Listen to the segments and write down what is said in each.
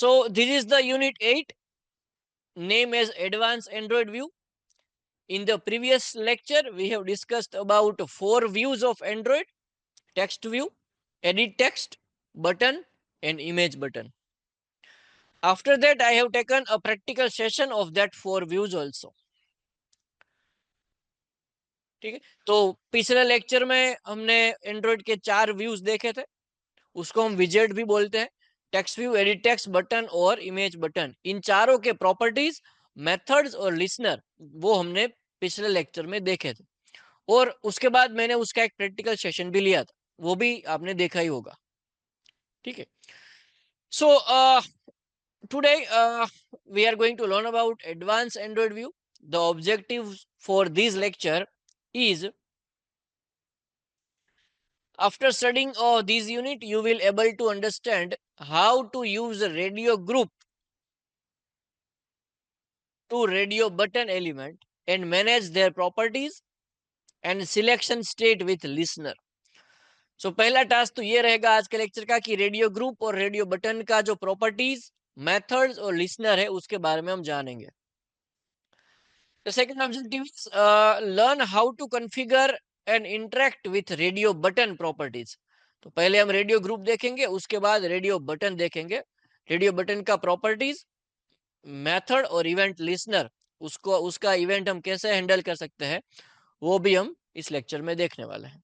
So this is the unit 8, name as Advanced Android View. In the previous lecture, we have discussed about 4 views of Android: text view, edit text, button, and image button. After that, I have taken a practical session of that 4 views also. ठीक है, तो पिछले lecture में हमने Android के 4 views देखे थे, उसको हम विजेट भी बोलते हैं: text view, edit text, button और इमेज बटन। इन चारों के प्रॉपर्टीज, मेथड्स और लिसनर वो हमने पिछले लेक्चर में देखे थे, और उसके बाद मैंने उसका एक प्रैक्टिकल सेशन भी लिया था, वो भी आपने देखा ही होगा। ठीक है, so today we are going to learn about advanced Android view. The objective for this lecture is, after studying this unit, you will able to understand how to use a radio group to radio button element and manage their properties and selection state with listener. So पहला task तो ये रहेगा आज के lecture का कि radio group और radio button का जो प्रॉपर्टीज, मेथड्स और लिसनर है उसके बारे में हम जानेंगे। The second objective is learn how to configure and interact with radio button properties. तो पहले हम रेडियो ग्रुप देखेंगे, उसके बाद रेडियो बटन देखेंगे। रेडियो बटन का प्रॉपर्टीज, मेथड और इवेंट लिसनर, उसको उसका इवेंट हम कैसे हैंडल कर सकते हैं वो भी हम इस लेक्चर में देखने वाले हैं।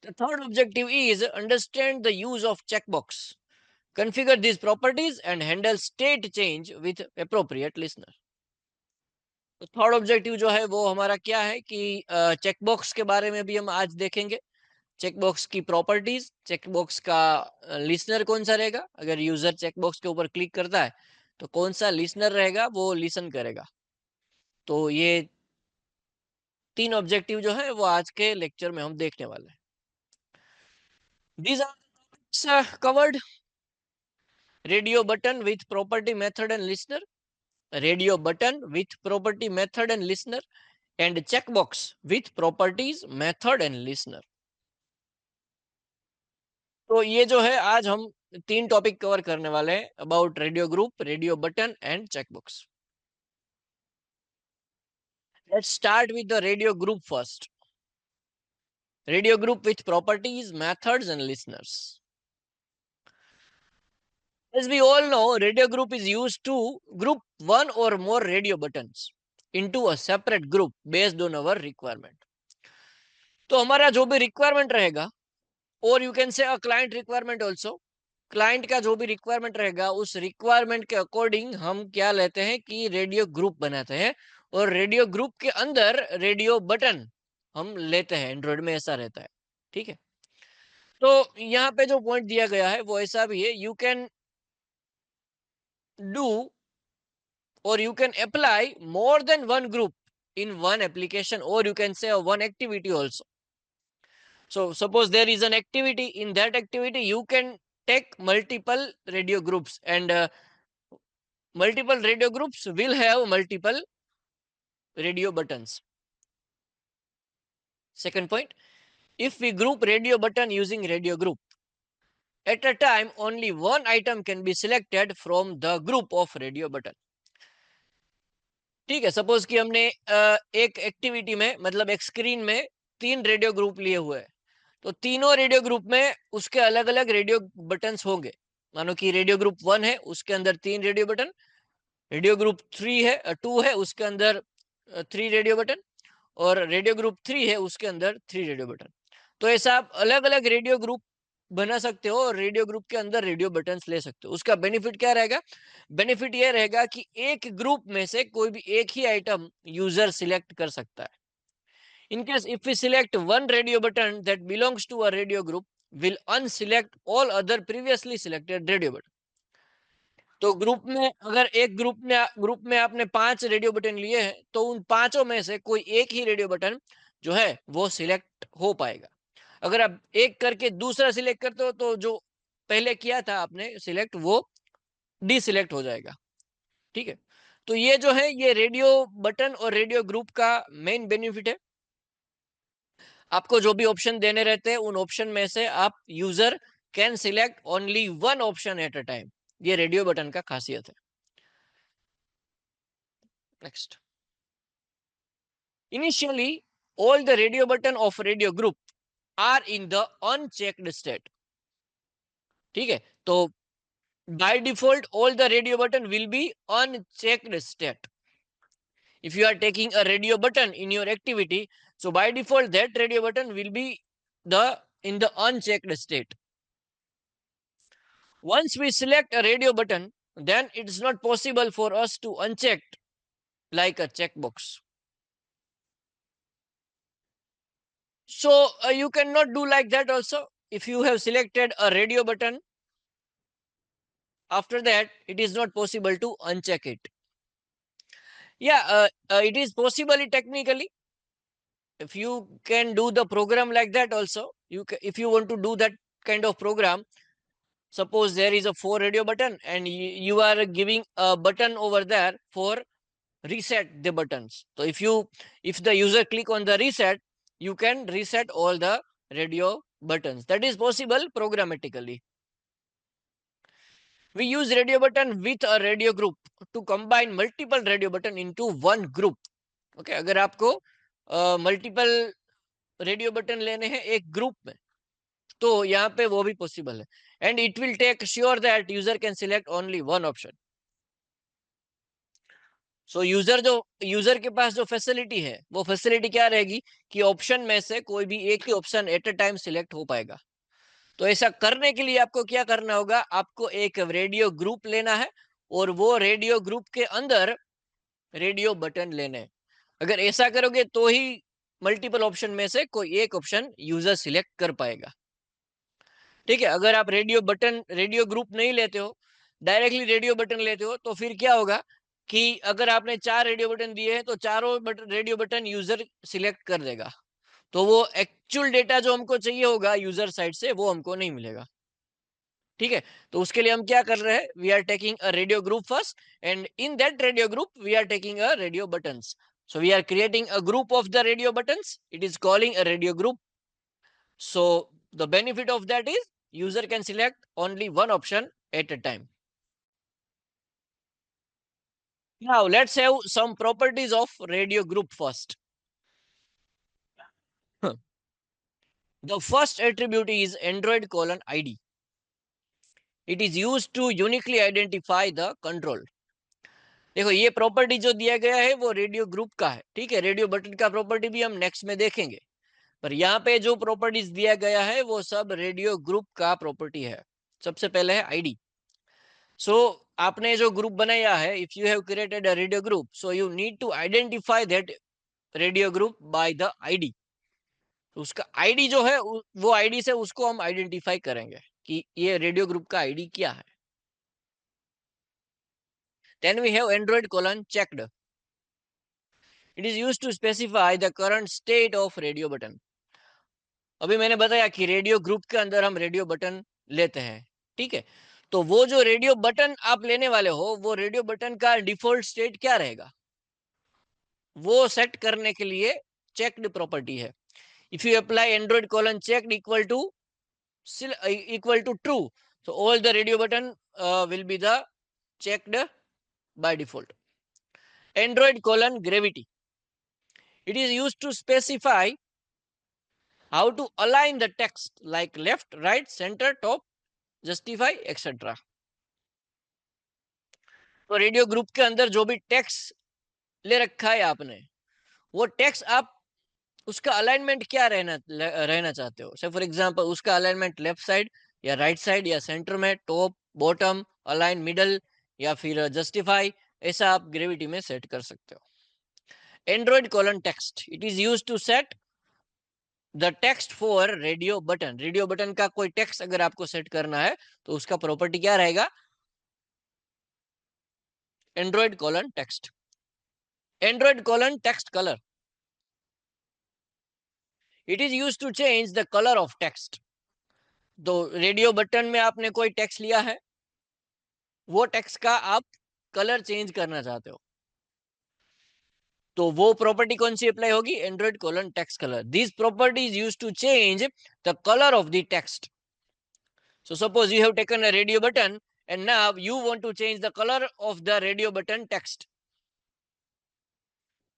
The third objective is understand the use of checkbox, configure these properties and handle state change with appropriate listener. तो थर्ड ऑब्जेक्टिव जो है वो हमारा क्या है कि चेकबॉक्स के बारे में भी हम आज देखेंगे। चेकबॉक्स की प्रॉपर्टीज, चेकबॉक्स का लिसनर कौन सा रहेगा, अगर यूजर चेकबॉक्स के ऊपर क्लिक करता है तो कौन सा लिसनर रहेगा वो लिसन करेगा। तो ये 3 ऑब्जेक्टिव जो है वो आज के लेक्चर में हम देखने वाले हैं। These are covered: radio button with property, method and listener, radio button with property, method and listener, and checkbox with properties, method and listener. तो ये जो है आज हम 3 टॉपिक कवर करने वाले हैं about radio group, radio button and checkbox. Let's start with the radio group first. Radio group with properties, methods and listeners. As we all know, radio group is used to group one or more radio buttons into a separate group based on our requirement. तो हमारा जो भी requirement रहेगा, और you can say a client requirement also, client का जो भी requirement रहेगा उस रिक्वायरमेंट के अकॉर्डिंग हम क्या लेते हैं कि रेडियो ग्रुप बनाते हैं, और रेडियो ग्रुप के अंदर रेडियो बटन हम लेते हैं। एंड्रॉइड में ऐसा रहता है। ठीक है, तो यहाँ पे जो पॉइंट दिया गया है वो ऐसा भी है: you can do or you can apply more than one group in one application, or you can say one activity also. So suppose there is an activity, in that activity you can take multiple radio groups, and multiple radio groups will have multiple radio buttons. Second point, if we group radio button using radio group, at a time only one item can be selected from the group of radio button. ठीक है, suppose कि हमने एक activity में, मतलब एक screen में 3 radio group लिए हुए हैं, तो तीनों रेडियो ग्रुप में उसके अलग अलग रेडियो बटन्स होंगे। मानो कि रेडियो ग्रुप 1 है, उसके अंदर 3 रेडियो बटन, रेडियो ग्रुप 3 है 2 है, उसके अंदर 3 रेडियो बटन, और रेडियो ग्रुप 3 है, उसके अंदर 3 रेडियो बटन। तो ऐसा आप अलग अलग रेडियो ग्रुप बना सकते हो और रेडियो ग्रुप के अंदर रेडियो बटन्स ले सकते हो। उसका बेनिफिट क्या रहेगा? बेनिफिट ये रहेगा कि एक ग्रुप में से कोई भी एक ही आइटम यूजर सिलेक्ट कर सकता है। In case if we select one radio button that belongs to a radio group, will unselect all other previously selected radio button. तो ग्रुप में, अगर एक ग्रुप में आपने 5 रेडियो बटन लिए हैं, तो उन पांचों में से कोई एक ही रेडियो बटन जो है वो सिलेक्ट हो पाएगा। अगर आप एक करके दूसरा सिलेक्ट करते हो तो जो पहले किया था आपने सिलेक्ट, वो डिसिलेक्ट हो जाएगा। ठीक है, तो ये जो है ये रेडियो बटन और रेडियो ग्रुप का मेन बेनिफिट है। आपको जो भी ऑप्शन देने रहते हैं उन ऑप्शन में से आप user can select only one option at a time. ये रेडियो बटन का खासियत है। Next, initially all the radio button of radio group are in the unchecked state. ठीक है, तो by default all the radio button will be unchecked state. If you are taking a radio button in your activity, so by default that radio button will be the in the unchecked state. Once we select a radio button, then it is not possible for us to uncheck like a checkbox. So you cannot do like that also. If you have selected a radio button, after that it is not possible to uncheck it. Yeah, it is possible technically. If you can do the program like that also, if you want to do that kind of program, suppose there is a 4 radio button and you are giving a button over there for reset the buttons. So if the user click on the reset, you can reset all the radio buttons. That is possible programmatically. We use radio button with a radio group to combine multiple radio button into one group. Okay, अगर आपको multiple radio button लेने हैं एक group में, तो यहाँ पे वो भी पॉसिबल है। And it will take sure that user can select only one option. So user के पास जो फैसिलिटी है, वो फैसिलिटी क्या रहेगी कि ऑप्शन में से कोई भी एक ही option at a time select हो पाएगा। तो ऐसा करने के लिए आपको क्या करना होगा, आपको एक रेडियो ग्रुप लेना है और वो रेडियो ग्रुप के अंदर रेडियो बटन लेने हैं। अगर ऐसा करोगे तो ही मल्टीपल ऑप्शन में से कोई एक ऑप्शन यूजर सिलेक्ट कर पाएगा। ठीक है, अगर आप रेडियो ग्रुप नहीं लेते हो, डायरेक्टली रेडियो बटन लेते हो, तो फिर क्या होगा कि अगर आपने 4 रेडियो बटन दिए हैं तो चारों रेडियो बटन यूजर सिलेक्ट कर देगा, तो वो एक्चुअल डेटा जो हमको चाहिए होगा यूजर साइड से वो हमको नहीं मिलेगा। ठीक है, तो उसके लिए हम क्या कर रहे हैं, we are taking a radio group first and in that radio group we are taking a radio buttons. So we are creating a group of the radio buttons. It is calling a radio group. So the benefit of that is user can select only one option at a time. Now let's have some properties of radio group first. The first attribute is Android :ID. It is used to uniquely identify the control. देखो ये property जो दिया गया है वो radio group का है। ठीक है, रेडियो बटन का प्रॉपर्टी भी हम नेक्स्ट में देखेंगे, पर यहाँ पे जो प्रॉपर्टीज दिया गया है वो सब रेडियो ग्रुप का प्रॉपर्टी है। सबसे पहले है आईडी। सो आपने जो ग्रुप बनाया है, if you have created a radio group, so you need to identify that radio group by the ID. उसका आईडी जो है वो आईडी से उसको हम आइडेंटिफाई करेंगे कि ये रेडियो ग्रुप का आईडी क्या है। Then we have android :checked. It is used to specify the current state of radio button. अभी मैंने बताया कि रेडियो ग्रुप के अंदर हम रेडियो बटन लेते हैं। ठीक है, तो वो जो रेडियो बटन आप लेने वाले हो, वो रेडियो बटन का डिफॉल्ट स्टेट क्या रहेगा, वो सेट करने के लिए चेक्ड प्रॉपर्टी है। If you apply Android :checked equal to true, so all the radio button will be the checked by default. Android :gravity. It is used to specify how to align the text like left, right, center, top, justify, etc. तो radio group के अंदर जो भी text ले रखा है आपने, वो टेक्स्ट आप उसका अलाइनमेंट क्या रहना चाहते हो। से फॉर एग्जांपल उसका अलाइनमेंट लेफ्ट साइड या राइट साइड या सेंटर में, टॉप, बॉटम, अलाइन मिडल या फिर जस्टिफाई, ऐसा आप ग्रेविटी में सेट कर सकते हो। Android :text. It is used to set the text for radio button. Radio button का कोई टेक्स्ट अगर आपको सेट करना है तो उसका प्रॉपर्टी क्या रहेगा, android :text. Android :text color. It is used to change the colour of text. तो रेडियो बटन में आपने कोई टेक्स्ट लिया है, वो टेक्स्ट का आप कलर चेंज करना चाहते हो, तो वो प्रॉपर्टी कौन सी अप्लाई होगी, android :text color. This property is used to change the colour of the text. So suppose you have taken a radio button and now you want to change the color of the radio button text.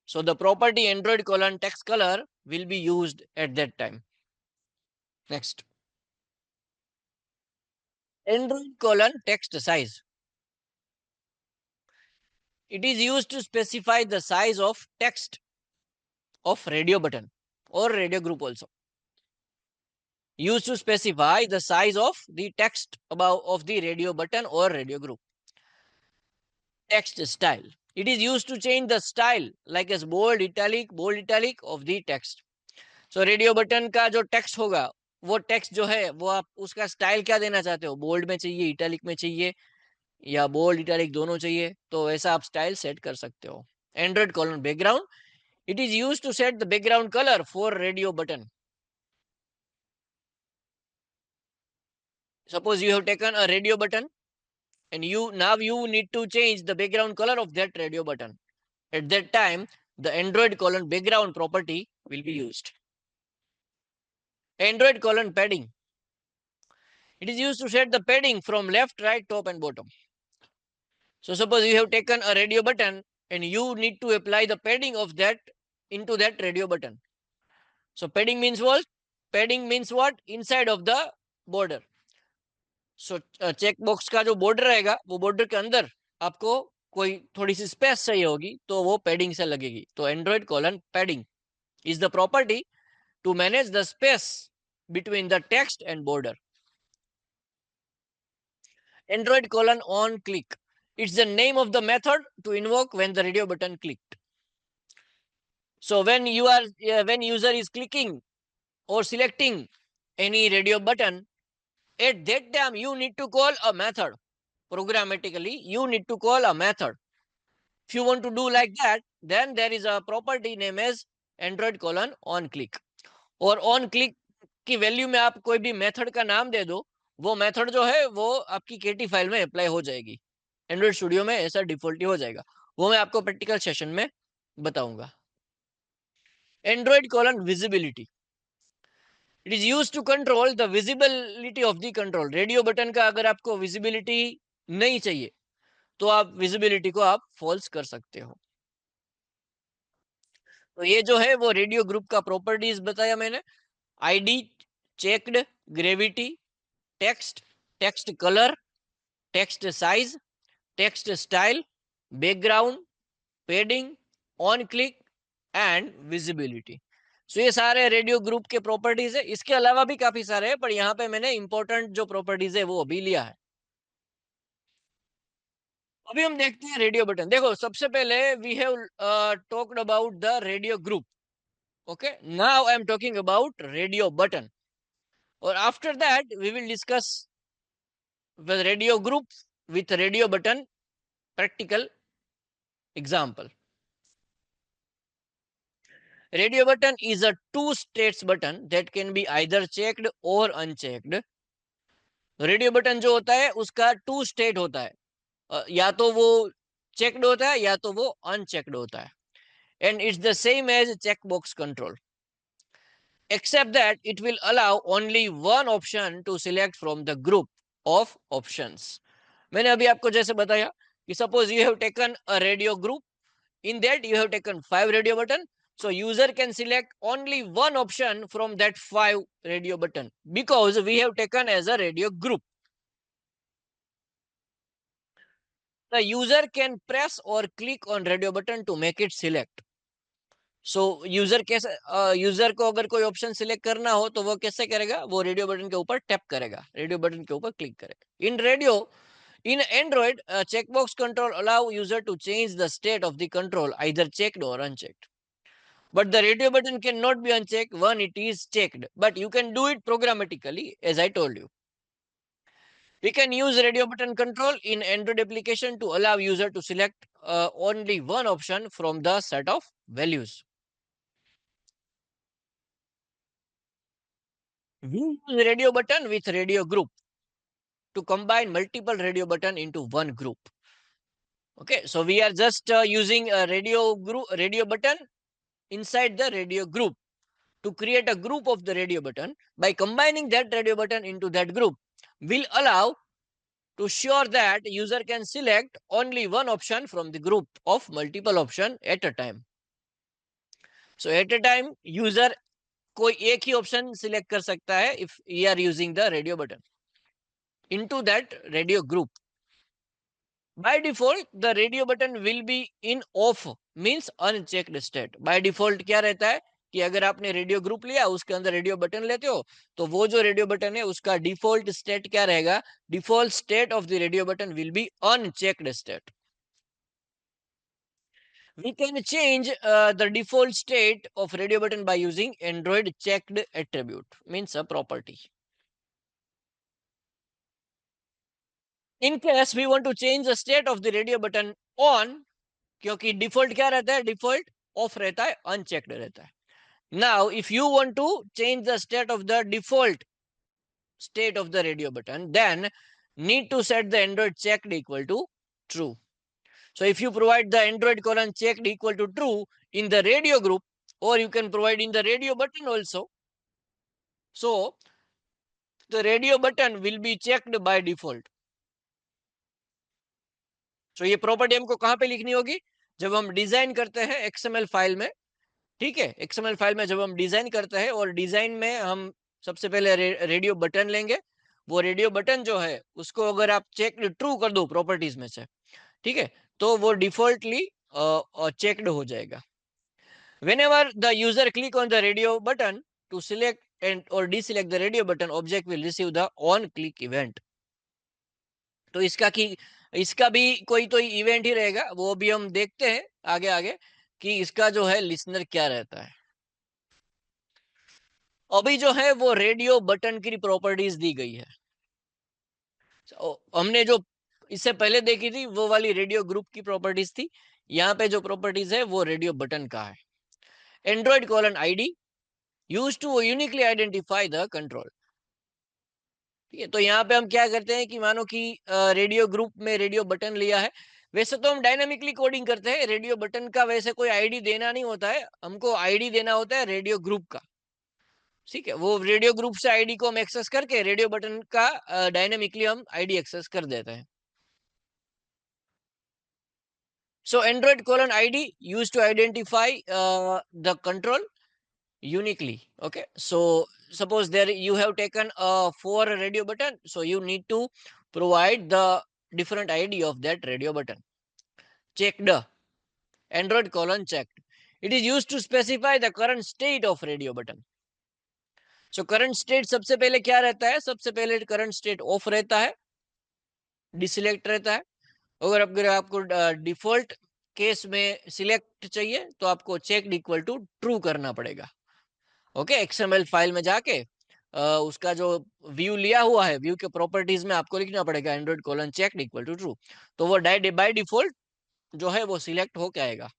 So the property Android colon text color will be used at that time. Next. Android colon text size. It is used to specify the size of text of radio button or radio group also. Used to specify the size of the text above of the radio button or radio group. Text style. It is used to change the style like as bold italic of the text. So radio button का जो text होगा वो text जो है वो आप उसका style क्या देना चाहते हो, बोल्ड में चाहिए, इटैलिक में चाहिए या बोल्ड इटैलिक दोनों चाहिए, तो ऐसा आप स्टाइल सेट कर सकते हो. Android colon background. It is use to set the background colour for radio button. Suppose you have taken a radio button and you need to change the background color of that radio button. At that time, the Android colon background property will be used. Android colon padding. It is used to set the padding from left, right, top and bottom. So suppose you have taken a radio button and you need to apply the padding of that into that radio button. So padding means what? Padding means what? Inside of the border. So check box का जो border रहेगा वो border के अंदर आपको कोई थोड़ी सी space चाहिए होगी तो वो पैडिंग से लगेगी. तो android colon padding is the property to manage the space between the text and border. Android colon on click. It's the name of the method to invoke when the radio button clicked. So when user is clicking or selecting any radio button, at that time you need to call a method. Programmatically, you need to call a method. If you want to do like that, then there is a property name as Android colon on click. और on click की value में आप कोई भी method का नाम दे दो, वो मेथड जो है वो आपकी केटी फाइल में अप्लाई हो जाएगी. एंड्रॉइड स्टूडियो में ऐसा डिफॉल्ट ही हो जाएगा. वो मैं आपको प्रैक्टिकल सेशन में बताऊंगा. Android colon visibility. It is use to control the visibility of the control. Radio button का अगर आपको विजिबिलिटी नहीं चाहिए तो आप विजिबिलिटी को आप फॉल्स कर सकते हो. तो ये जो है वो रेडियो ग्रुप का प्रॉपर्टीज बताया मैंने. ID, checked, gravity, text, text colour, text size, text style, background, padding, on click and visibility. So ये सारे रेडियो ग्रुप के प्रॉपर्टीज है. इसके अलावा भी काफी सारे हैं पर यहाँ पे मैंने इंपॉर्टेंट जो प्रॉपर्टीज है वो अभी लिया है. अभी हम देखते हैं रेडियो बटन. देखो सबसे पहले we have talked about the radio group. Okay, now I am talking about radio button, or after that we will discuss the radio group with radio button practical example. Radio button is a two states button that can be either checked or unchecked. Radio button जो होता है उसका to state होता है, या तो वो checked होता है या तो वो अनचेक्ड होता है. And it's the same as check box control, except that it will allow only one option to select from the group of options. मैंने अभी आपको जैसे बताया कि suppose you have taken a radio group, in that you have taken 5 radio button, so user can select only one option from that 5 radio button because we have taken as a radio group. The user can press or click on radio button to make it select. So user कैसे, user को अगर कोई option select करना हो तो वो कैसे करेगा, वो रेडियो बटन के ऊपर टैप करेगा, रेडियो बटन के ऊपर क्लिक करेगा. इन Android checkbox control allow user to change the state of the control either checked or unchecked, but the radio button cannot be unchecked when it is checked, but you can do it programmatically as I told you. We can use radio button control in Android application to allow user to select only one option from the set of values. We use radio button with radio group to combine multiple radio button into one group. Okay, so we are just using a radio button inside the radio group to create a group of the radio button. By combining that radio button into that group, will allow to sure that user can select only one option from the group of multiple option at a time. So at a time user कोई एक ही option select कर सकता है if we are using the radio button into that radio group. By default the radio button will be in off means unchecked state. By default क्या रहता है कि अगर आपने रेडियो ग्रुप लिया उसके अंदर रेडियो बटन लेते हो तो वो जो रेडियो बटन है उसका डिफॉल्ट स्टेट क्या रहेगा? Default state of the radio button will be unchecked state. We can change the default state of radio button by using Android checked attribute, means a property. In case we want to change the state of the radio button on, क्योंकि default क्या रहता है? Default off रहता है, unchecked रहता है. Now, if you want to change the state of the default state of the radio button, then need to set the Android checked equal to true. So if you provide the Android colon checked equal to true in the radio group, or you can provide in the radio button also, so the radio button will be checked by default. So ये property हमको कहाँ पे लिखनी होगी? जब हम design करते हैं XML फाइल में, ठीक है, XML फाइल में जब हम डिजाइन करते हैं और डिजाइन में हम सबसे पहले रेडियो बटन लेंगे, वो रेडियो बटन जो है उसको अगर आप चेक ट्रू कर दो प्रॉपर्टीज में से, ठीक है, तो वो डिफॉल्टली चेक्ड हो जाएगा. Whenever the user click on the radio button to select and or deselect the radio button, object will receive the on click event. तो इसका भी कोई तो इवेंट ही रहेगा, वो भी हम देखते हैं आगे आगे कि इसका जो है लिसनर क्या रहता है. अभी जो है वो रेडियो बटन की प्रॉपर्टीज दी गई है. हमने जो इससे पहले देखी थी वो वाली रेडियो ग्रुप की प्रॉपर्टीज थी. यहाँ पे जो प्रॉपर्टीज है वो रेडियो बटन का है. Android colon ID used to uniquely identify the control. ठीक है, तो यहाँ पे हम क्या करते हैं कि मानो कि रेडियो ग्रुप में रेडियो बटन लिया है, वैसे तो हम डायनामिकली कोडिंग करते हैं, रेडियो बटन का वैसे कोई आईडी देना नहीं होता है, हमको आईडी देना होता है रेडियो ग्रुप का. ठीक है, वो रेडियो ग्रुप से आईडी को हम एक्सेस करके रेडियो बटन का डायनामिकली हम आईडी एक्सेस कर देते हैं. So Android colon ID used to identify the control uniquely. Okay, so suppose there you have taken a 4 radio button, so you need to provide the different ID of that radio button. Checked Android colon checked. It is used to specify the current state of radio button. So current state सबसे पहले क्या रहता है? सबसे पहले current state off रहता है, deselect रहता है. अगर आपको डिफॉल्ट केस में सिलेक्ट चाहिए तो आपको चेक इक्वल टू ट्रू करना पड़ेगा. ओके, एक्सएमएल फाइल में जाके उसका जो व्यू लिया हुआ है, व्यू के प्रॉपर्टीज में आपको लिखना पड़ेगा android colon check equal to true, तो वो बाय डिफॉल्ट जो है वो सिलेक्ट होके आएगा.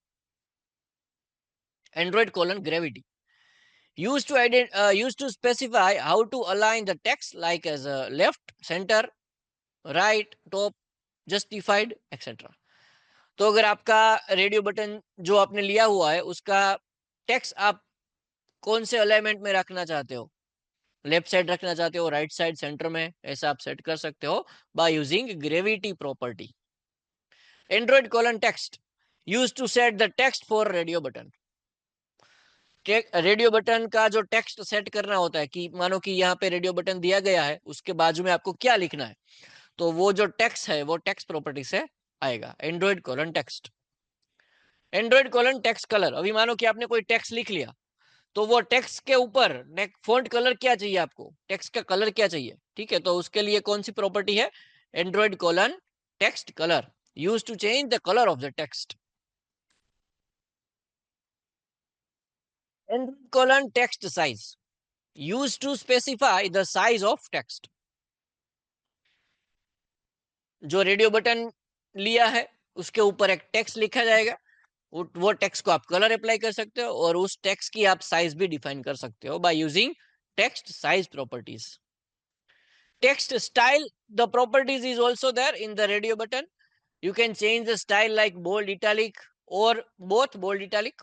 Android colon gravity used to specify how to align the text like as a left, center, right, top, justified, etc. तो अगर आपका रेडियो बटन जो आपने लिया हुआ है उसका टेक्स्ट आप कौन से अलाइनमेंट में रखना चाहते हो, लेफ्ट साइड रखना चाहते हो, राइट साइड, सेंटर में, ऐसा आप सेट कर सकते हो by using gravity property. Android colon text used to set the text for radio button. Radio button का जो टेक्स्ट सेट करना होता है कि मानो कि यहाँ पे रेडियो बटन दिया गया है, उसके बाजू में आपको क्या लिखना है, तो वो जो टेक्स्ट है वो टेक्स्ट प्रॉपर्टी से आएगा. Android colon text. Android colon text colour. अभी मानो कि आपने कोई टेक्स्ट लिख लिया, तो वो टेक्स्ट के ऊपर फॉन्ट कलर क्या चाहिए आपको, टेक्स्ट का कलर क्या चाहिए, ठीक है, तो उसके लिए कौन सी प्रॉपर्टी है? Android colon text colour used to change the colour of the text. Android colon text size used to specify the size of text. जो रेडियो बटन लिया है उसके ऊपर एक टेक्स्ट लिखा जाएगा, वो टेक्स्ट को आप कलर अप्लाई कर सकते हो और उस टेक्स्ट की आप साइज भी डिफाइन कर सकते हो by using text size properties. Text style, the properties is also there in the radio button. You can change the style like bold, italic और both bold, italic.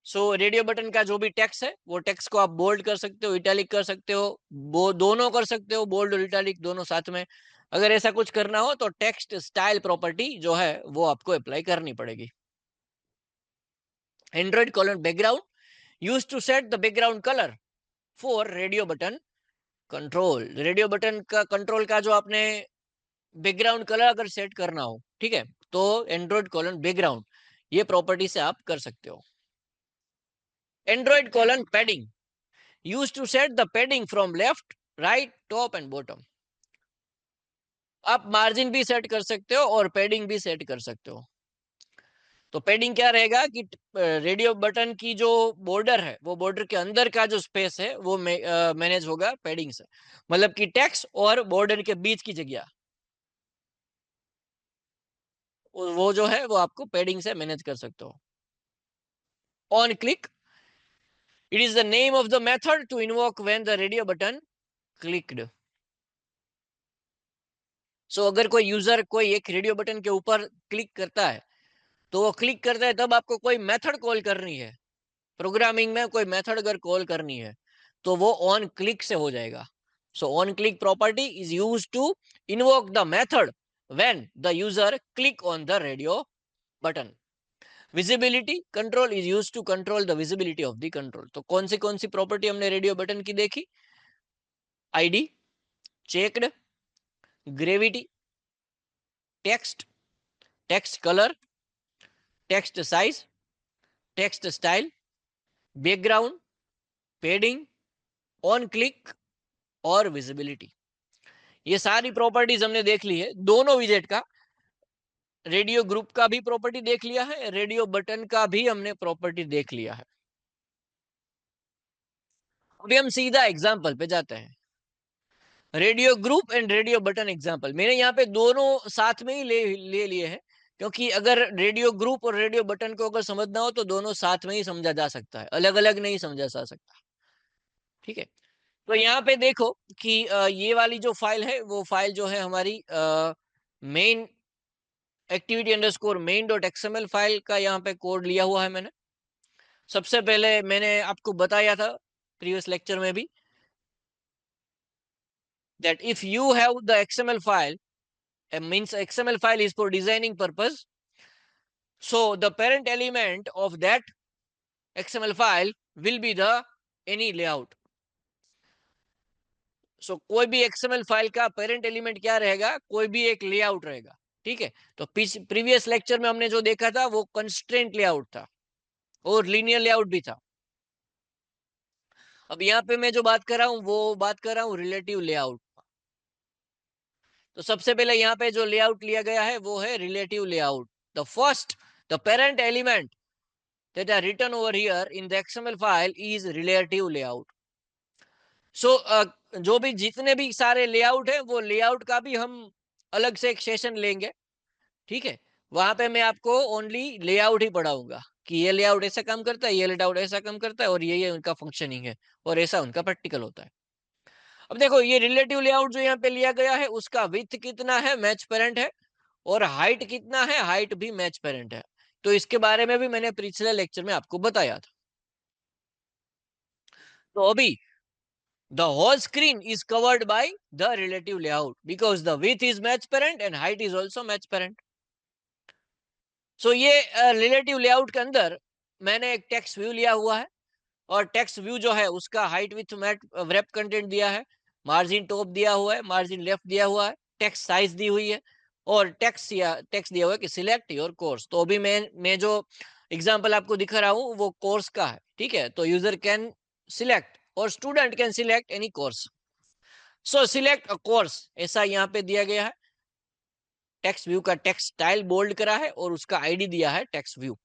So radio button का जो भी text है वो text को आप bold कर सकते हो, इटैलिक कर सकते हो, वो दोनों कर सकते हो, बोल्ड और इटैलिक दोनों साथ में। अगर ऐसा कुछ करना हो तो टेक्स्ट स्टाइल प्रॉपर्टी जो है वो आपको अप्लाई करनी पड़ेगी। Android colon background use to set the background colour for radio button control. Radio button का कंट्रोल का जो आपने बैकग्राउंड कलर अगर सेट करना हो, ठीक है, तो एंड्रॉइड कॉलन बैकग्राउंड ये प्रॉपर्टी से आप कर सकते हो। Android colon padding use to set the padding from left right top and bottom. आप मार्जिन भी सेट कर सकते हो और पैडिंग भी सेट कर सकते हो। तो पैडिंग क्या रहेगा कि रेडियो बटन की जो बॉर्डर है वो बॉर्डर के अंदर का जो स्पेस है वो मैनेज होगा पैडिंग से, मतलब कि टेक्स्ट और बॉर्डर के बीच की जगह वो जो है वो आपको पैडिंग से मैनेज कर सकते हो। On click it is the name of the method to invoke when the radio button clicked. So अगर कोई यूजर कोई एक रेडियो बटन के ऊपर क्लिक करता है तो वो क्लिक करता है तब आपको कोई मेथड कॉल करनी है, प्रोग्रामिंग में कोई मेथड अगर कॉल करनी है तो वो ऑन क्लिक से हो जाएगा। So on click property is used to invoke the method when the user click on the radio button. Visibility control is used to control the visibility of the control. तो कौन सी property हमने radio button की देखी? ID, checked, gravity, text, text colour, text size, text style, background, padding, on click और visibility. ये सारी properties हमने देख ली है दोनों विजेट का। रेडियो ग्रुप का भी प्रॉपर्टी देख लिया है, रेडियो बटन का भी हमने प्रॉपर्टी देख लिया है। अभी हम सीधा एग्जाम्पल पे जाते हैं। Radio group and radio button example मैंने यहाँ पे दोनों साथ में ही ले लिए हैं, क्योंकि अगर रेडियो ग्रुप और रेडियो बटन को अगर समझना हो तो दोनों साथ में ही समझा जा सकता है, अलग अलग नहीं समझा जा सकता। ठीक है, तो यहाँ पे देखो कि ये वाली जो फाइल है वो फाइल जो है हमारी main activity underscore main dot XML file का यहाँ पे कोड लिया हुआ है मैंने। सबसे पहले मैंने आपको बताया था प्रीवियस लेक्चर में भी that if you have the XML file, means XML file is for designing purpose, so the parent element of that XML file will be the any layout. So कोई भी XML फाइल का parent element क्या रहेगा? कोई भी एक layout रहेगा। ठीक है, तो प्रीवियस लेक्चर में हमने जो देखा था वो कंस्ट्रेंट लेआउट था और लीनियर लेआउट भी था। अब यहाँ पे मैं जो बात कर रहा हूँ वो बात कर रहा हूँ रिलेटिव लेआउट। तो सबसे पहले यहाँ पे जो लेआउट लिया गया है वो है relative layout. The first the parent element that are written over here in the XML file is relative layout. So जो भी जितने भी सारे लेआउट है वो लेआउट का भी हम अलग से एक सेशन लेंगे। ठीक है, वहां पे मैं आपको ओनली लेआउट ही पढ़ाऊंगा कि ये लेआउट ऐसा काम करता है, ये लेआउट ऐसा काम करता है और ये उनका फंक्शनिंग है और ऐसा उनका प्रैक्टिकल होता है। अब देखो ये रिलेटिव लेआउट जो यहाँ पे लिया गया है उसका विड्थ कितना है, मैच पेरेंट है, और हाइट कितना है, हाइट भी मैच पेरेंट है। तो इसके बारे में भी मैंने पिछले लेक्चर में आपको बताया था। तो अभी the whole screen is covered by the relative layout because the width is match parent and height is also match parent. So ये relative layout के अंदर मैंने एक टेक्स्ट व्यू लिया हुआ है और टेक्स्ट व्यू जो है उसका height width match wrap content दिया है, मार्जिन टॉप दिया हुआ है, मार्जिन लेफ्ट दिया हुआ है, टेक्स्ट साइज दी हुई है और टेक्स्ट दिया हुआ है कि सिलेक्ट योर कोर्स। तो अभी मैं जो एग्जांपल आपको दिखा रहा हूँ वो कोर्स का है। ठीक है, तो यूजर कैन सिलेक्ट और student can select any course. So select a course ऐसा यहाँ पे दिया गया है। टेक्स्ट व्यू का टेक्स्ट स्टाइल बोल्ड करा है और उसका आईडी दिया है टेक्स्ट व्यू।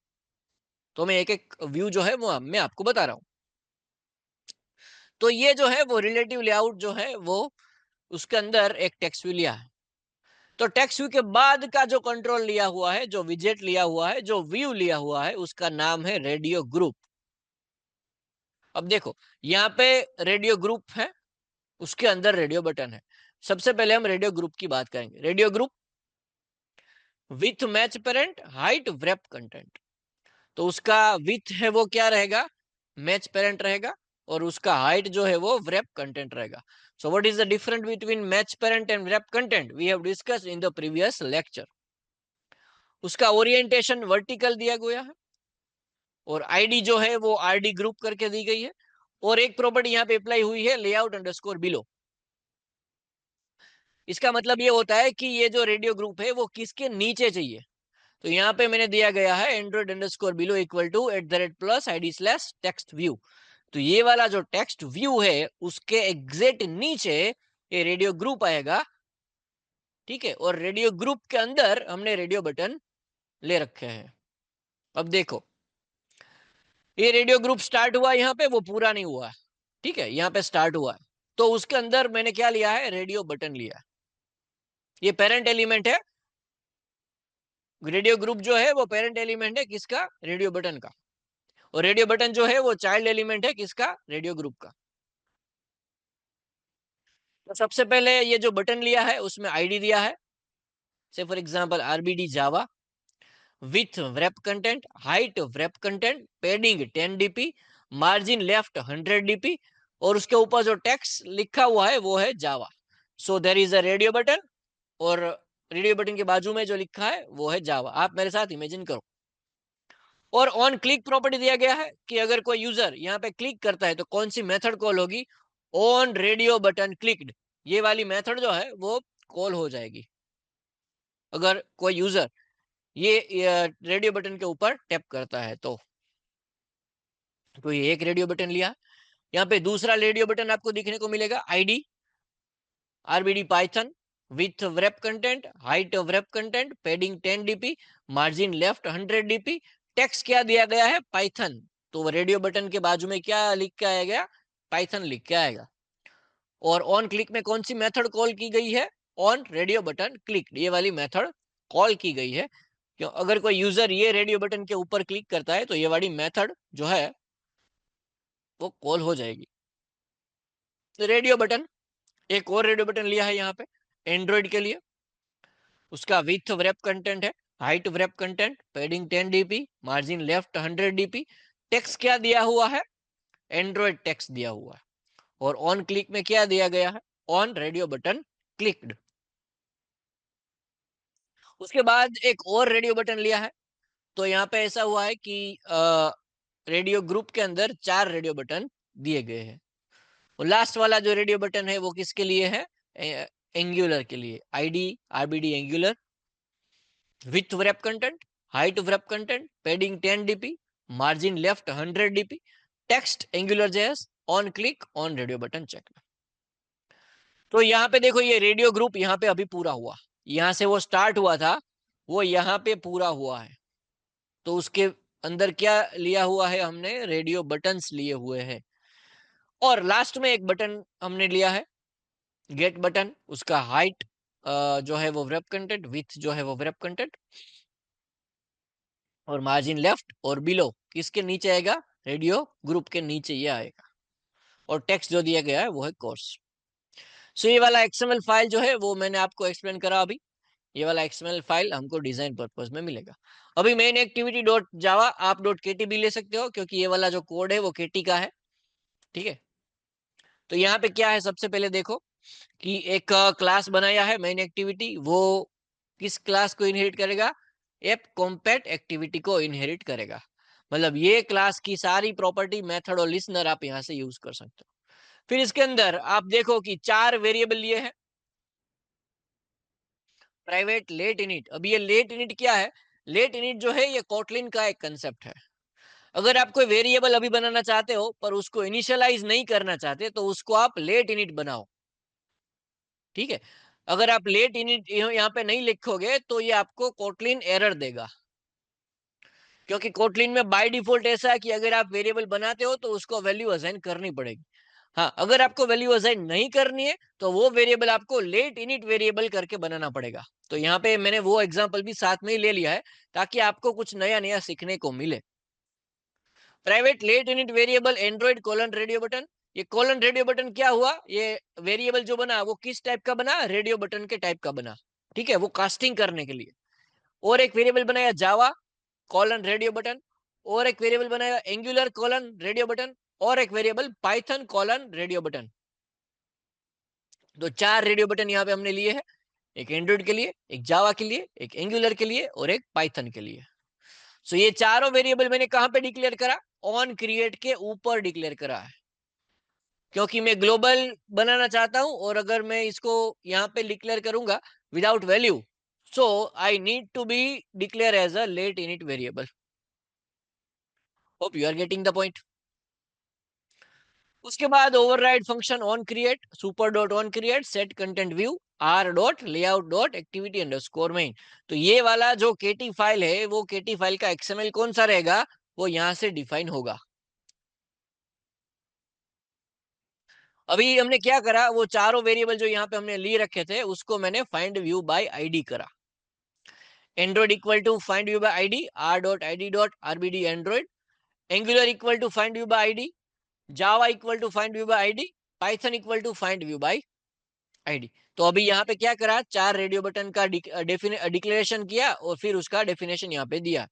तो मैं एक एक व्यू जो है वो मैं आपको बता रहा हूँ। तो ये जो है वो रिलेटिव लेआउट जो है वो उसके अंदर एक टेक्स्ट व्यू लिया है। तो टेक्स्ट व्यू के बाद का जो कंट्रोल लिया हुआ है, जो विजेट लिया हुआ है, जो व्यू लिया हुआ है, उसका नाम है रेडियो ग्रुप। अब देखो यहाँ पे रेडियो ग्रुप है, उसके अंदर रेडियो बटन है। सबसे पहले हम रेडियो ग्रुप की बात करेंगे। Radio group with match parent height wrap content. तो उसका विथ है वो क्या रहेगा, मैच पेरेंट रहेगा, और उसका हाइट जो है वो wrap कंटेंट रहेगा. So what is the difference between match parent and wrap content? We have discussed in the previous lecture. उसका ओरिएंटेशन वर्टिकल दिया गया है, और आईडी जो है वो आरडी ग्रुप करके दी गई है, और एक प्रॉपर्टी यहाँ पे अप्लाई हुई है लेआउट अंडरस्कोर बिलो. इसका मतलब ये होता है कि ये जो रेडियो ग्रुप है वो किसके नीचे चाहिए. तो यहाँ पे मैंने दिया गया है android underscore below equal to @ +ID / text view. तो ये वाला जो टेक्स्ट व्यू है उसके एग्जैक्ट नीचे ये रेडियो ग्रुप आएगा. ठीक है, और रेडियो ग्रुप के अंदर हमने रेडियो बटन ले रखे हैं. अब देखो, ये रेडियो ग्रुप स्टार्ट हुआ यहाँ पे, वो पूरा नहीं हुआ. ठीक है, यहाँ पे स्टार्ट हुआ है, तो उसके अंदर मैंने क्या लिया है, रेडियो बटन लिया है. ये पेरेंट एलिमेंट है. रेडियो ग्रुप जो है वो पेरेंट एलिमेंट है किसका, रेडियो बटन का. और रेडियो बटन जो है वो चाइल्ड एलिमेंट है किसका, रेडियो ग्रुप का. तो सबसे पहले ये जो बटन लिया है उसमें आईडी दिया है, से for example RBD Java, with wrap content, height wrap content, padding 10 dp, margin left 100 dp, और उसके ऊपर जो टेक्स्ट लिखा हुआ है वो है Java. So there is a radio button, और रेडियो बटन के बाजू में जो लिखा है वो है जावा. आप मेरे साथ इमेजिन करो. और ऑन क्लिक प्रॉपर्टी दिया गया है कि अगर कोई यूजर यहाँ पे क्लिक करता है तो कौन सी मेथड कॉल होगी, ऑन रेडियो बटन क्लिक्ड. ये वाली मेथड जो है वो कॉल हो जाएगी अगर कोई यूजर ये रेडियो बटन के ऊपर टैप करता है. तो ये एक रेडियो बटन लिया. यहाँ पे दूसरा रेडियो बटन आपको दिखने को मिलेगा, ID RBD Python, with wrap content, height wrap content, padding 10 dp, margin left 100 dp, text क्या दिया गया है, पाइथन. तो रेडियो बटन के बाजू में क्या लिख के आएगा, पाइथन लिख के आएगा. और ऑन क्लिक में कौन सी मेथड कॉल की गई है, ऑन रेडियो बटन क्लिक, ये वाली मेथड कॉल की गई है. क्यों, अगर कोई यूजर ये रेडियो बटन के ऊपर क्लिक करता है तो ये वाली मेथड जो है वो कॉल हो जाएगी. रेडियो बटन, एक और रेडियो बटन लिया है यहाँ पे एंड्रॉइड के लिए. उसका विथ wrap कंटेंट है, height wrap content, padding 10 dp, margin left 100 dp, text क्या दिया हुआ है, एंड्रॉइड टेक्स्ट दिया हुआ है. और ऑन क्लिक में क्या दिया गया है, ऑन रेडियो बटन क्लिक्ड. उसके बाद एक और रेडियो बटन लिया है. तो यहाँ पे ऐसा हुआ है कि रेडियो ग्रुप के अंदर 4 रेडियो बटन दिए गए हैं. और लास्ट वाला जो रेडियो बटन है वो किसके लिए है, एंगुलर के लिए, ID RBD angular, width wrap content, height wrap content, padding 10 dp, margin left 100 dp, text angular JS, on click on radio button check. तो यहाँ पे देखो ये रेडियो ग्रुप यहाँ पे अभी पूरा हुआ, यहाँ से वो स्टार्ट हुआ था वो यहाँ पे पूरा हुआ है. तो उसके अंदर क्या लिया हुआ है हमने, रेडियो बटन्स लिए हुए हैं. और लास्ट में एक बटन हमने लिया है, गेट बटन. उसका हाइट जो है वो wrap कंटेंट, विथ जो है वो wrap कंटेंट, और मार्जिन लेफ्ट और बिलो किसके नीचे आएगा, रेडियो ग्रुप के नीचे ये आएगा. और टेक्स्ट जो दिया गया है वो है कोर्स. सो ये वाला एक्सएमएल फाइल जो है वो मैंने आपको एक्सप्लेन करा अभी. ये वाला एक्सएमएल फाइल हमको डिजाइन पर्पस में मिलेगा. अभी मेन एक्टिविटी डॉट जावा आप डॉट केटी भी ले सकते हो, क्योंकि ये वाला जो कोड है वो केटी का है. ठीक है, तो यहाँ पे क्या है, सबसे पहले देखो कि एक क्लास बनाया है मेन एक्टिविटी, वो किस क्लास को इनहेरिट करेगा, एप कॉम्पैट एक्टिविटी को इनहेरिट करेगा. मतलब ये क्लास की सारी प्रॉपर्टी, मेथड और लिसनर आप यहाँ से यूज कर सकते हो. फिर इसके अंदर आप देखो कि 4 वेरिएबल लिए हैं, प्राइवेट लेट इनिट. अब ये लेट इनिट क्या है, लेट इनिट जो है ये कोटलिन का एक कंसेप्ट है. अगर आप कोई वेरिएबल अभी बनाना चाहते हो पर उसको इनिशियलाइज नहीं करना चाहते तो उसको आप लेट इनिट बनाओ. ठीक है, अगर आप लेट इनिट यहाँ पे नहीं लिखोगे तो ये आपको कोटलिन एरर देगा, क्योंकि कोटलिन में बाय डिफॉल्ट ऐसा है कि अगर आप वेरिएबल बनाते हो तो उसको वैल्यू असाइन करनी पड़ेगी. हाँ, अगर आपको वैल्यू असाइन नहीं करनी है तो वो वेरिएबल आपको लेट इनिट वेरिएबल करके बनाना पड़ेगा. तो यहाँ पे मैंने वो एग्जांपल भी साथ में ही ले लिया है ताकि आपको कुछ नया नया सीखने को मिले. Private late init variable android colon radio button. ये कोलन रेडियो बटन क्या हुआ, ये वेरिएबल जो बना वो किस टाइप का बना, रेडियो बटन के टाइप का बना. ठीक है, वो कास्टिंग करने के लिए. और एक वेरिएबल बनाया जावा कोलन रेडियो बटन, और एक वेरिएबल बनाया एंगुलर कॉलन रेडियो बटन, और एक variable Python colon radio button. तो 4 रेडियो बटन यहाँ पे हमने लिए हैं, एक एंड्रॉइड के लिए, एक जावा के लिए, एक एंगुलर के लिए और एक पाइथन के लिए। सो ये चारों वेरिएबल मैंने कहां पे डिक्लेयर करा? ऑन क्रिएट के ऊपर डिक्लेयर करा है, क्योंकि मैं ग्लोबल बनाना चाहता हूं, और अगर मैं इसको यहाँ पे डिक्लेयर करूंगा without value, so I need to be declare as a late init variable. Hope you are getting the point. उसके बाद override function on create, super dot on create, set content view, R dot layout dot activity underscore main. तो ये वाला जो केटी file है, वो केटी file का XML कौन सा रहेगा, वो यहां से डिफाइन होगा। अभी हमने क्या करा, वो चारों वेरिएबल जो यहाँ पे हमने लिए रखे थे उसको मैंने फाइंड व्यू बाय आईडी करा। Android equal to find view by ID, R dot ID dot RBD android, angular equal to find view by ID, Java equal to find view by ID, Python equal to find view by ID. तो अभी यहाँ पे क्या करा, 4 radio button का declaration किया और फिर उसका डेफिनेशन यहाँ पे दिया,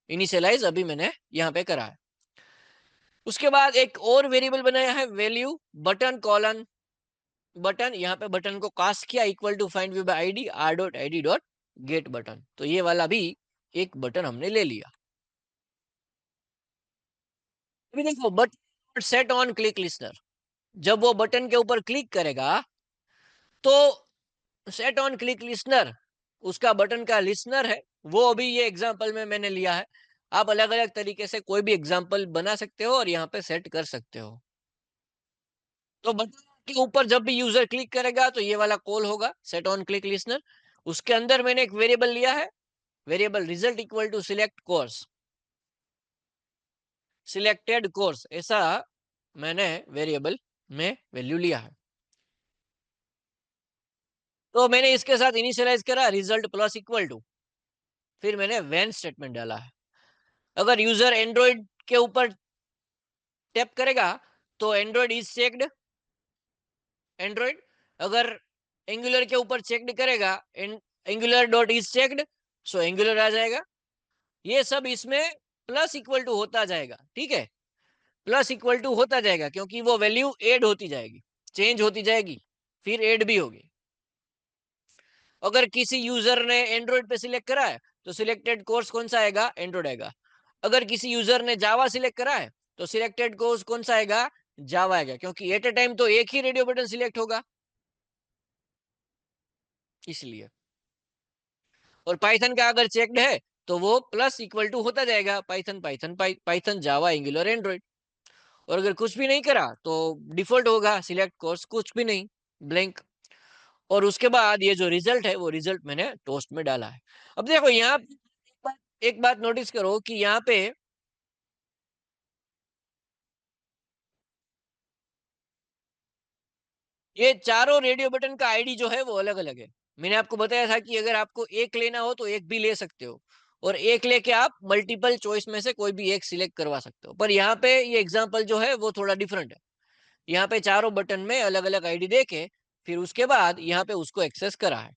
इनिशियलाइज अभी मैंने यहाँ पे करा है। उसके बाद एक और वेरिएबल बनाया है वैल्यू बटन कॉलन बटन, यहाँ पे बटन को कास्ट किया equal to find view by ID, R dot ID dot get button. तो ये वाला भी एक बटन हमने ले लिया। अभी देखो button set on click listener, जब वो बटन के ऊपर क्लिक करेगा तो सेट ऑन क्लिक लिसनर उसका बटन का लिसनर है। वो अभी ये एग्जांपल में मैंने लिया है, आप अलग अलग तरीके से कोई भी एग्जांपल बना सकते हो और यहाँ पे सेट कर सकते हो। तो बटन के ऊपर जब भी यूजर क्लिक करेगा तो ये वाला कॉल होगा सेट ऑन क्लिक लिसनर। उसके अंदर मैंने एक वेरिएबल लिया है, variable result equal to select course, selected course, ऐसा मैंने वेरिएबल में वैल्यू लिया है। तो मैंने इसके साथ इनिशियलाइज करा रिजल्ट प्लस इक्वल टू, फिर मैंने व्हेन स्टेटमेंट डाला है। अगर यूजर एंड्रॉइड के ऊपर टैप करेगा तो एंड्रॉइड इज चेक्ड एंड्रॉइड, अगर एंगुलर के ऊपर चेक्ड करेगा Angular dot is checked, so Angular आ जाएगा। ये सब इसमें प्लस इक्वल टू होता जाएगा, ठीक है, प्लस इक्वल टू होता जाएगा क्योंकि वो वैल्यू ऐड होती जाएगी, चेंज होती जाएगी, फिर ऐड भी होगी। अगर किसी यूजर ने एंड्रॉइड पे सिलेक्ट करा है तो सिलेक्टेड कोर्स कौन सा आएगा, एंड्रॉइड आएगा। अगर किसी यूजर ने जावा सिलेक्ट करा है तो सिलेक्टेड कोर्स कौन सा आएगा, जावा आएगा, क्योंकि एट ए टाइम तो एक ही रेडियो बटन सिलेक्ट होगा इसलिए। और पाइथन का अगर चेक्ड है तो वो प्लस इक्वल टू होता जाएगा, Python Python Python Java Angular Android. और अगर कुछ भी नहीं करा तो डिफॉल्ट होगा सिलेक्ट कोर्स, कुछ भी नहीं, ब्लैंक। और उसके बाद ये जो रिजल्ट है वो रिजल्ट मैंने टोस्ट में डाला है। अब देखो यहाँ एक बात नोटिस करो कि यहाँ पे ये चारों रेडियो बटन का आईडी जो है वो अलग अलग है। मैंने आपको बताया था कि अगर आपको एक लेना हो तो एक भी ले सकते हो, और एक लेके आप मल्टीपल चॉइस में से कोई भी एक सिलेक्ट करवा सकते हो। पर यहाँ पे ये एग्जांपल जो है वो थोड़ा डिफरेंट है। यहाँ पे चारों बटन में अलग अलग आईडी देके फिर उसके बाद यहाँ पे उसको एक्सेस करा है।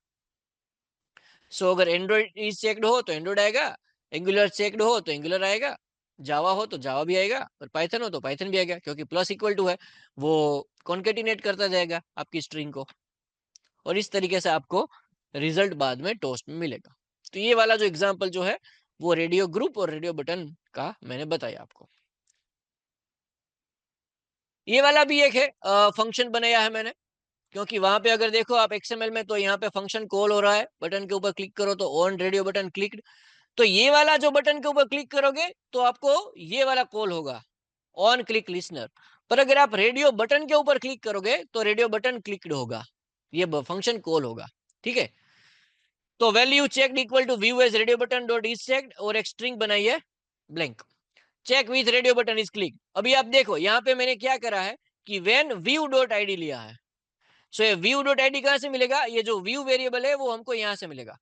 सो अगर एंड्रॉइड इज चेक्ड हो तो एंड्रॉइड आएगा, एंगुलर चेक्ड हो तो एंगुलर आएगा, जावा हो तो जावा भी आएगा, और पाइथन हो तो पाइथन भी आएगा, क्योंकि प्लस इक्वल टू है, वो कॉन्केटिनेट करता जाएगा आपकी स्ट्रिंग को। और इस तरीके से आपको रिजल्ट बाद में टोस्ट में मिलेगा। तो ये वाला जो एग्जांपल जो है वो रेडियो ग्रुप और रेडियो बटन का मैंने बताया आपको। ये वाला भी एक है, फंक्शन बनाया है मैंने, क्योंकि वहां पे अगर देखो आप एक्सएमएल में तो यहाँ पे फंक्शन कॉल हो रहा है, बटन के ऊपर क्लिक करो तो ऑन रेडियो बटन क्लिक। तो ये वाला जो बटन के ऊपर क्लिक करोगे तो आपको ये वाला कॉल होगा ऑन क्लिक लिसनर। पर अगर आप रेडियो बटन के ऊपर क्लिक करोगे तो रेडियो बटन क्लिक्ड होगा, ये फंक्शन कॉल होगा, ठीक है। तो value checked equal to view as radio button dot is checked, और एक स्ट्रिंग बनाई है blank, check with radio button is click. अभी आप देखो यहाँ पे मैंने क्या करा है कि व्हेन व्यू डॉट आईडी लिया है। सो ये व्यू डॉट आईडी कहां से मिलेगा, ये जो व्यू वेरिएबल है वो हमको यहां से मिलेगा।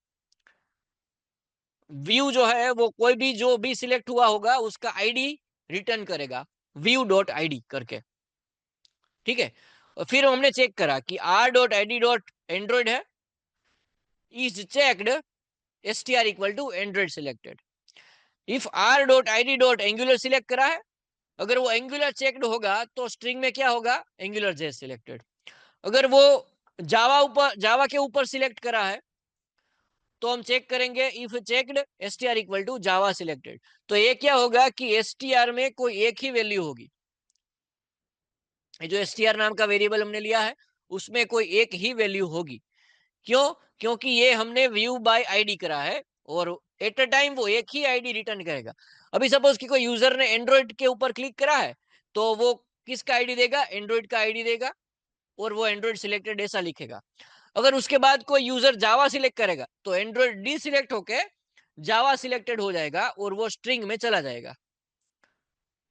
व्यू जो है वो कोई भी जो भी सिलेक्ट हुआ होगा उसका आईडी रिटर्न करेगा व्यू डॉट आईडी करके, ठीक है। और फिर हमने चेक करा कि R dot ID dot Android है, is checked S T R equal to Android selected. If R dot I D dot Angular select करा है, अगर वो एंगुलर चेक्ड होगा तो स्ट्रिंग में क्या होगा, एंगुलर जेस सिलेक्टेड। अगर वो जावा के ऊपर सिलेक्ट करा है तो हम चेक करेंगे if checked str equal to Java selected. तो ये क्या होगा कि str में कोई एक ही वैल्यू होगी, जो str नाम का वेरिएबल हमने लिया है उसमें कोई एक ही वैल्यू होगी। क्यों? क्योंकि ये हमने व्यू बाय आईडी करा है और एट अ टाइम वो एक ही आईडी रिटर्न करेगा। अभी सपोज कि कोई यूजर ने एंड्रॉइड के ऊपर क्लिक करा है तो वो किसका आईडी देगा, एंड्रॉइड का आईडी देगा और वो एंड्रॉइड सिलेक्टेड ऐसा लिखेगा। अगर उसके बाद कोई यूजर जावा सिलेक्ट करेगा तो एंड्रॉइड डी सिलेक्ट होके जावा सिलेक्टेड हो जाएगा और वो स्ट्रिंग में चला जाएगा।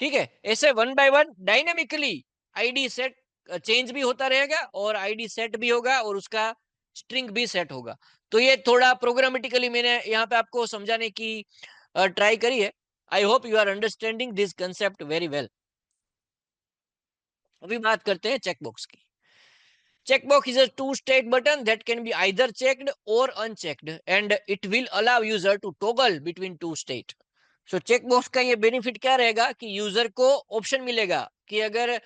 ठीक है, ऐसे one by one dynamically ID set change भी होता रहेगा और आईडी सेट भी होगा और उसका स्ट्रिंग भी सेट होगा। तो ये थोड़ा प्रोग्रामेटिकली मैंने यहाँ पे आपको समझाने की ट्राई करी है। I hope you are understanding this concept very well. अभी बात करते हैं चेकबॉक्स की। Checkbox is a two-state button that can be either checked or unchecked, and it will allow user to toggle between two state. So checkbox का ये benefit क्या रहेगा कि यूजर को ऑप्शन मिलेगा कि अगर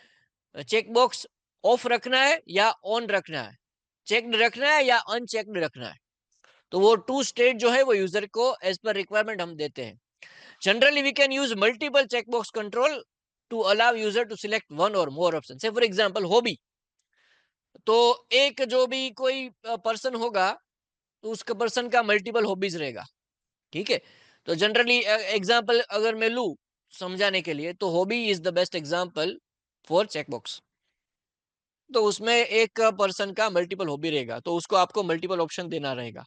चेकबॉक्स ऑफ रखना है या ऑन रखना है, चेक्ड रखना है या अनचेक्ड रखना है। तो वो टू स्टेट जो है वो यूजर को एज पर रिक्वायरमेंट हम देते हैं। Generally we can use multiple checkbox control to allow user to select one और more option. Say for example hobby, तो एक जो भी कोई पर्सन होगा तो उसका पर्सन का मल्टीपल हॉबीज रहेगा। ठीक है, तो जनरली एग्जांपल अगर मैं लू समझाने के लिए, तो hobby is the best example for checkbox. तो उसमें एक पर्सन का मल्टीपल हॉबी रहेगा तो उसको आपको मल्टीपल ऑप्शन देना रहेगा।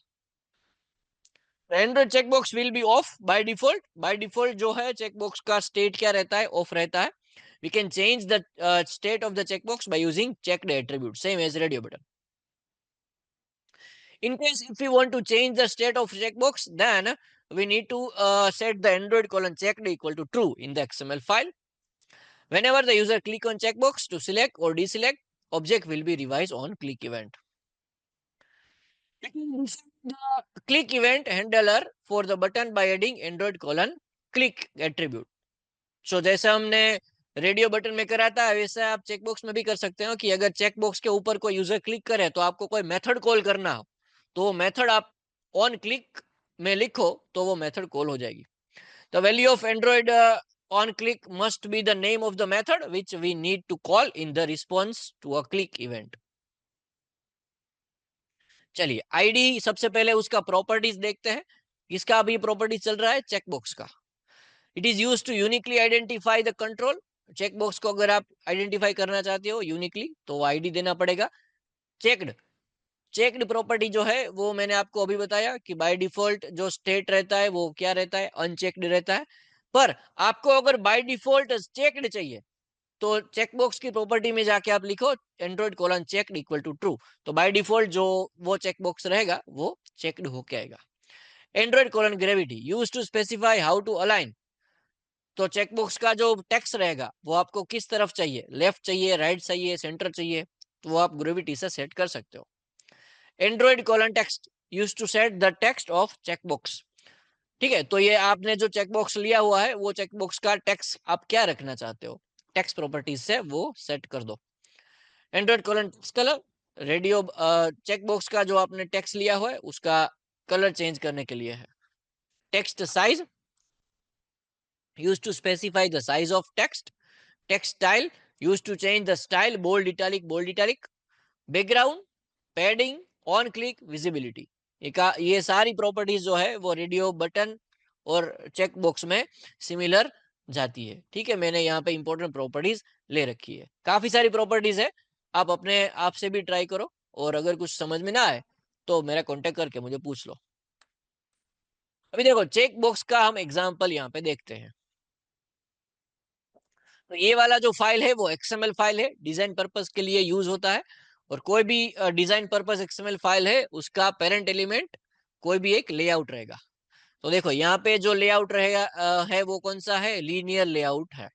Android checkbox will be of by default. Bye default जो है चेकबॉक्स का स्टेट क्या रहता है, ऑफ रहता है। We can change the state of the checkbox by using checked attribute, same as radio button. In case if we want to change the state of checkbox, then we need to set the Android colon checked equal to true in the XML file. Whenever the user click on checkbox to select or deselect, object will be revised on click event. The click event handler for the button by adding Android colon click attribute. So जैसे हमने radio button में करा था वैसे आप checkbox में भी कर सकते हो कि अगर चेकबॉक्स के ऊपर कोई यूजर क्लिक करे तो आपको कोई मेथड कॉल करना हो तो वो मेथड आप ऑन क्लिक में लिखो तो वो मेथड कॉल हो जाएगी। The value of android on click must be the name of the method which we need to call in the response to a click event. चलिए आईडी सबसे पहले उसका प्रॉपर्टीज देखते हैं। किसका अभी प्रॉपर्टीज चल रहा है, चेकबॉक्स का। It is use to uniquely identify the control. Checkbox को अगर आप आइडेंटिफाई करना चाहते हो यूनिकली तो आईडी देना पड़ेगा। चेक्ड, चेक्ड प्रॉपर्टी जो है वो मैंने आपको अभी बताया कि बाय डिफॉल्ट जो स्टेट रहता है वो क्या रहता है, अनचेक्ड रहता है। पर आपको अगर बाय डिफॉल्ट चेक्ड चाहिए तो चेकबॉक्स की प्रॉपर्टी में जाके आप लिखो android colon checked equal to true. तो बाय डिफॉल्ट जो वो चेकबॉक्स रहेगा वो चेक्ड होके आएगा। Android colon gravity use to specify how to align. तो चेकबॉक्स का जो टेक्स्ट रहेगा वो आपको किस तरफ चाहिए, लेफ्ट चाहिए, राइट चाहिए, सेंटर चाहिए, तो वो आप ग्रेविटी से सेट कर सकते हो। Android colon text use to set the text of checkbox. ठीक है, तो ये आपने जो चेकबॉक्स लिया हुआ है वो चेकबॉक्स का टेक्स्ट आप क्या रखना चाहते हो, टेक्स्ट प्रॉपर्टीज से वो सेट कर दो। Android colon colour, radio checkbox का जो आपने टेक्स्ट लिया हुआ है उसका कलर चेंज करने के लिए है। Text size used to specify the size of text. Text style used to change the style, bold italic, bold italic. Background, padding, on click, visibility. ये सारी प्रॉपर्टीज जो है वो रेडियो बटन और चेक बॉक्स में सिमिलर जाती है। ठीक है, मैंने यहाँ पे इंपॉर्टेंट प्रॉपर्टीज ले रखी है। काफी सारी प्रॉपर्टीज है, आप अपने आप से भी ट्राई करो और अगर कुछ समझ में ना आए तो मेरा कॉन्टेक्ट करके मुझे पूछ लो। अभी देखो चेक बॉक्स का हम एग्जाम्पल यहाँ पे देखते हैं। तो ये वाला जो फाइल है वो एक्सएमएल फाइल है, डिजाइन पर्पस के लिए यूज होता है। और कोई भी डिजाइन पर्पस एक्सएमएल फाइल है उसका पेरेंट एलिमेंट कोई भी एक लेआउट रहेगा। तो देखो यहाँ पे जो लेआउट रहेगा है वो कौन सा है, लीनियर लेआउट है।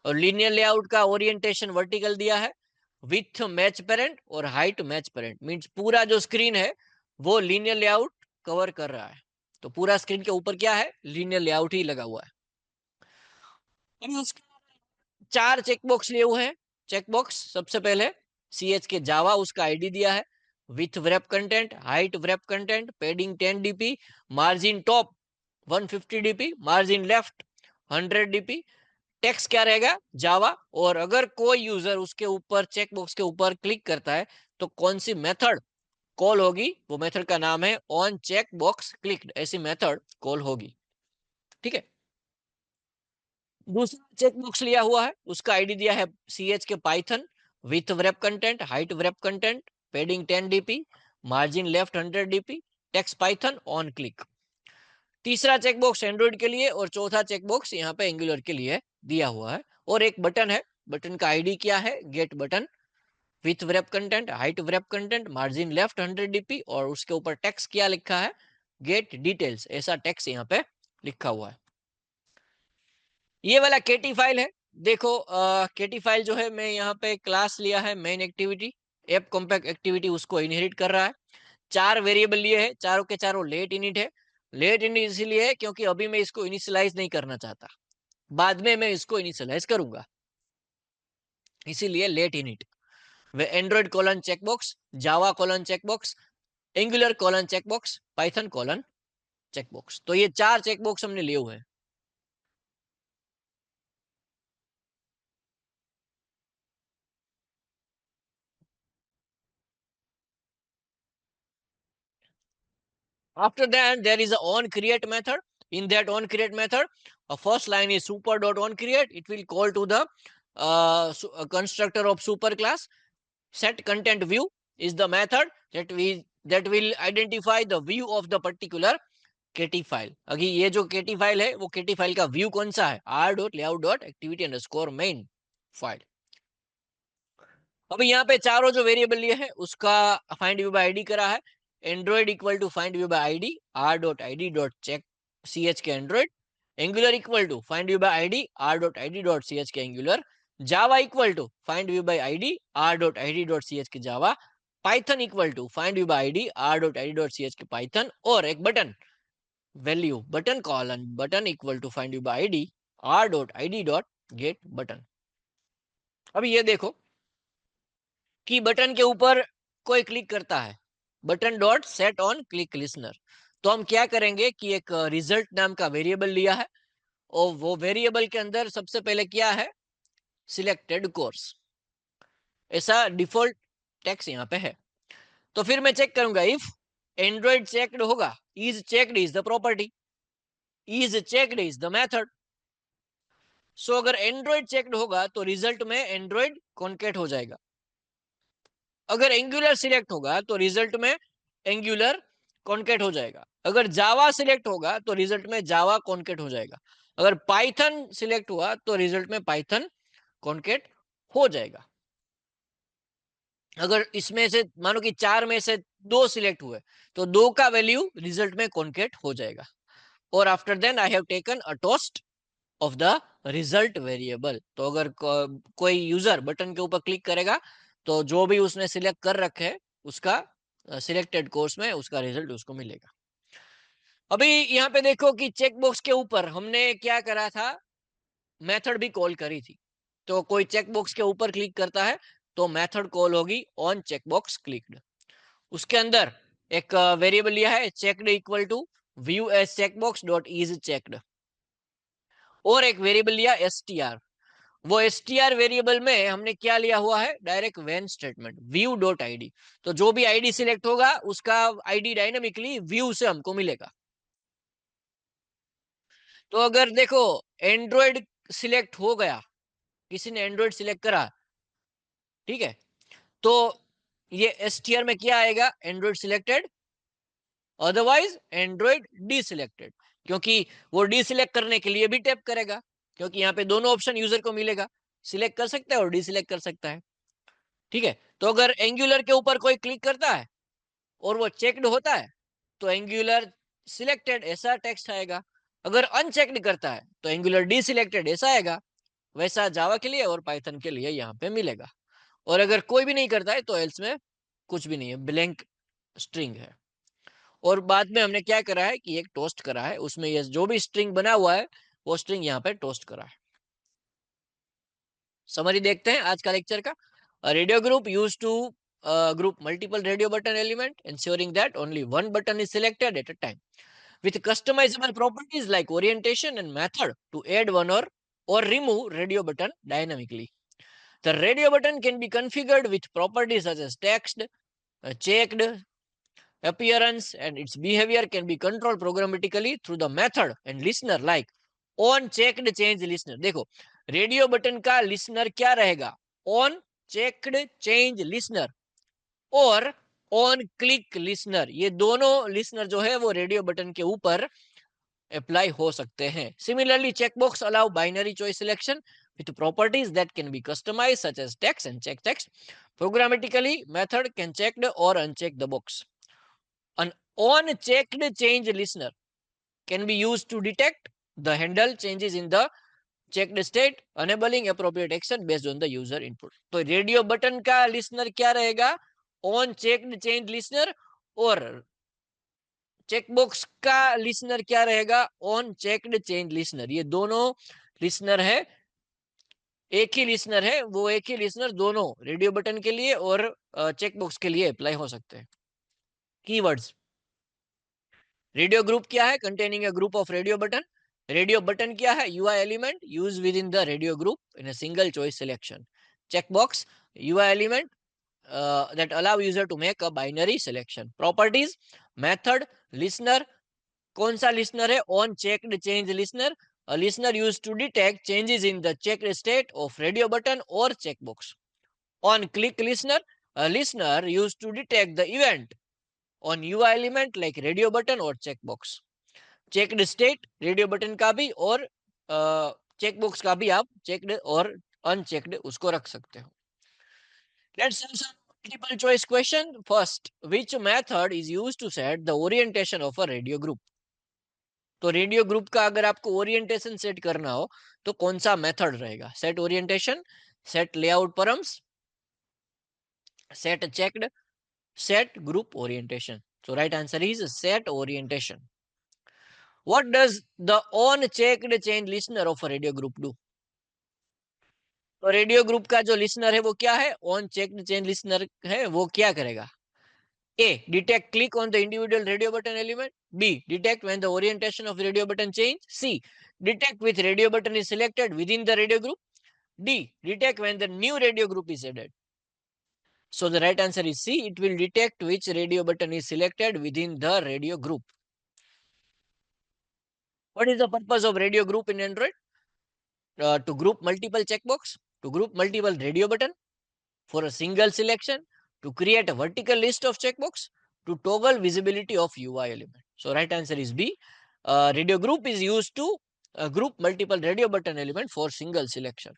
और लीनियर लेआउट का ओरिएंटेशन वर्टिकल दिया है, विथ मैच पेरेंट और हाइट मैच पेरेंट। मींस पूरा जो स्क्रीन है वो लीनियर लेआउट कवर कर रहा है। तो पूरा स्क्रीन के ऊपर क्या है, लीनियर लेआउट ही लगा हुआ है। अभी उसके 4 चेकबॉक्स लिए हुए हैं। चेकबॉक्स सबसे पहले CH के जावा, उसका आईडी दिया है, with wrap content, height wrap content, padding 10 dp, margin top 150 dp, margin left 100 dp, text क्या रहेगा, जावा। और अगर कोई यूजर उसके ऊपर चेकबॉक्स के ऊपर क्लिक करता है तो कौन सी मेथड कॉल होगी, वो मेथड का नाम है ऑन चेक बॉक्स क्लिक्ड, ऐसी मेथड कॉल होगी। ठीक है। दूसरा चेकबॉक्स लिया हुआ है, उसका आईडी दिया है CH के Python, with wrap content, height wrap content, padding 10 dp, margin left 100 dp, text Python on click. तीसरा चेकबॉक्स एंड्रॉइड के लिए और चौथा चेकबॉक्स यहाँ पे एंगुलर के लिए दिया हुआ है। और एक बटन है, बटन का आईडी क्या है, get button, width wrap content, height wrap content, margin left 100 dp, और उसके ऊपर टेक्स्ट क्या लिखा है, गेट डिटेल्स, ऐसा टेक्स्ट यहाँ पे लिखा हुआ है। ये वाला केटी फाइल है। देखो केटी फाइल जो है, मैं यहाँ पे क्लास लिया है main activity, app compact activity उसको इनहेरिट कर रहा है। 4 वेरिएबल लिए है, चारों के चारों लेट इनिट है। लेट इनिट इसलिए है क्योंकि अभी मैं इसको इनिशियलाइज नहीं करना चाहता, बाद में मैं इसको इनिशियलाइज करूंगा, इसीलिए लेट इनिट। वे Android colon checkbox, Java colon checkbox, Angular colon checkbox, Python colon checkbox. तो ये 4 चेकबॉक्स हमने लिए हुए हैं। After that, there is a on create method. In that on create method, a first line is super dot on create. It will call to the constructor of super class. Set content view is the method that will identify the view of the particular KT file. अभी ये जो केटी file है, वो केटी file का view कौन सा है, r.layout.activity_main file. अभी यहाँ पे चारों जो वेरिएबल लिए हैं उसका फाइंड व्यू बाय आईडी करा है। Android equal to find view by ID r.id.check ch के Android, angular equal to find view by ID r.id.ch के Angular, Java equal to find view by ID r.id.ch के Java, Python equal to find view by ID r.id.ch के Python, और एक button value button colon button equal to find view by ID r.id.get button. अभी ये देखो कि button के ऊपर कोई क्लिक करता है, button dot set on click listener, तो हम क्या करेंगे कि एक रिजल्ट नाम का वेरिएबल लिया है, और वो वेरिएबल के अंदर सबसे पहले क्या है, सिलेक्टेड कोर्स, ऐसा डिफॉल्ट टेक्स्ट यहाँ पे है। तो फिर मैं चेक करूंगा इफ एंड्रॉइड चेक्ड होगा, is checked is the property, is checked is the method. So अगर एंड्रॉइड चेक्ड होगा तो रिजल्ट में एंड्रॉइड कॉन्केट हो जाएगा। अगर एंगुलर सिलेक्ट होगा तो रिजल्ट में एंगुलर कॉन्केट हो जाएगा। अगर जावा सिलेक्ट होगा तो रिजल्ट में जावा कॉन्केट हो जाएगा। अगर पाइथन सिलेक्ट हुआ तो रिजल्ट में पाइथन कॉन्केट हो जाएगा। अगर इसमें से मानो कि 4 में से 2 सिलेक्ट हुए तो 2 का वैल्यू रिजल्ट में कॉन्केट हो जाएगा। और after then I have taken a toast of the result variable. तो अगर कोई यूजर बटन के ऊपर क्लिक करेगा तो जो भी उसने सिलेक्ट कर रखे है उसका सिलेक्टेड कोर्स में उसका रिजल्ट उसको मिलेगा। अभी यहाँ पे देखो कि चेकबॉक्स के ऊपर हमने क्या करा था, मेथड भी कॉल करी थी। तो कोई चेकबॉक्स के ऊपर क्लिक करता है तो मेथड कॉल होगी ऑन चेकबॉक्स क्लिक्ड। उसके अंदर एक वेरिएबल लिया है checked equal to view as checkbox dot is checked, और एक वेरिएबल लिया str। वो str वेरिएबल में हमने क्या लिया हुआ है, direct when statement view dot ID. तो जो भी आईडी सिलेक्ट होगा उसका आईडी डायनामिकली व्यू से हमको मिलेगा। तो अगर देखो एंड्रॉइड सिलेक्ट हो गया, किसी ने एंड्रॉइड सिलेक्ट करा, ठीक है, तो ये str में क्या आएगा, Android selected, otherwise Android D selected, क्योंकि वो डी सिलेक्ट करने के लिए भी टैप करेगा, क्योंकि यहाँ पे दोनों ऑप्शन यूजर को मिलेगा, सिलेक्ट कर सकता है और डी सिलेक्ट कर सकता है। ठीक है। तो अगर एंगुलर के ऊपर कोई क्लिक करता है और वो चेक्ड होता है तो एंगुलर सिलेक्टेड ऐसा टेक्स्ट आएगा। अगर अनचेक्ड करता है तो एंगुलर डी सिलेक्टेड ऐसा आएगा। वैसा जावा के लिए और पाइथन के लिए यहाँ पे मिलेगा। और अगर कोई भी नहीं करता है तो एल्स में कुछ भी नहीं है, ब्लैंक स्ट्रिंग है। और बाद में हमने क्या करा है कि एक टोस्ट करा है, उसमें ये जो भी स्ट्रिंग बना हुआ है वो स्ट्रिंग यहाँ पे टोस्ट करा है। समरी देखते हैं आज का लेक्चर का। Radio group use to group multiple radio button element, ensuring that only one button is selected at a time, with customizable properties like orientation and method to add one or remove radio button dynamically. The radio button can be configured with properties such as text, checked, appearance, and its behavior can be controlled programmatically through the method and listener like on checked change listener. देखो radio button का listener क्या रहेगा, on checked change listener और on click listener. ये दोनों listener जो है वो रेडियो बटन के ऊपर अप्लाई हो सकते हैं। Similarly, checkbox allow binary choice selection with properties that can be customized such as text and check text. Programmatically, method can check or uncheck the box. An on-checked change listener can be used to detect the handle changes in the checked state, enabling appropriate action based on the user input. तो radio button का listener क्या रहेगा, on checked change listener, और checkbox का listener क्या रहेगा, on checked change listener. ये दोनों लिसनर है, एक ही लिसनर है, वो एक ही लिसनर दोनों रेडियो बटन के लिए और चेकबॉक्स के लिए अप्लाई हो सकते हैं। कीवर्ड्स, रेडियो ग्रुप क्या है, containing a group of radio button. Radio button क्या है, UI element use with in the radio group in a single choice selection. Checkbox, UI element that allow user to make a binary selection. Properties, method, listener, कौन सा listener है, on checked change listener, a listener used to detect changes in the checked state of radio button or checkbox. On click listener, a listener used to detect the event on UI element like radio button or checkbox. Checked state radio button का भी और checkbox का भी आप checked और unchecked उसको रख सकते हो। Let's have some multiple choice question. First, which method is used to set the orientation of a radio group? तो रेडियो ग्रुप का अगर आपको ओरिएंटेशन सेट करना हो तो कौन सा मेथड रहेगा, set orientation, set layout params, set checked, set group orientation. So right answer is set orientation. What does the on checked change listener of a radio group do? तो radio group का जो listener है वो क्या है, on checked change listener है, वो क्या करेगा, A. Detect click on the individual radio button element. B. Detect when the orientation of radio button change. C. Detect which radio button is selected within the radio group. D. Detect when the new radio group is added. So the right answer is C. It will detect which radio button is selected within the radio group. What is the purpose of radio group in Android? To group multiple checkbox, to group multiple radio button, for a single selection, to create a vertical list of checkbox, to toggle visibility of UI element. So right answer is B. Radio group is used to group multiple radio button element for single selection.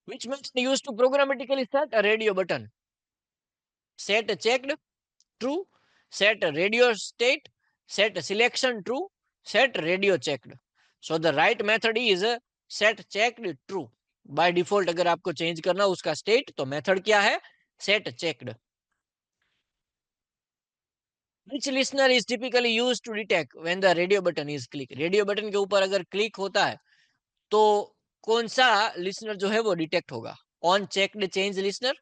Which method used to programmatically set a radio button? Set checked true, set radio state, set selection true, set radio checked. So the right method is set checked true. By default अगर आपको change करना उसका state तो method क्या है, set checked. Which listener is typically used to detect when the radio button is click? Radio button के ऊपर अगर क्लिक होता है तो कौन सा लिसनर जो है वो डिटेक्ट होगा, on checked change listener,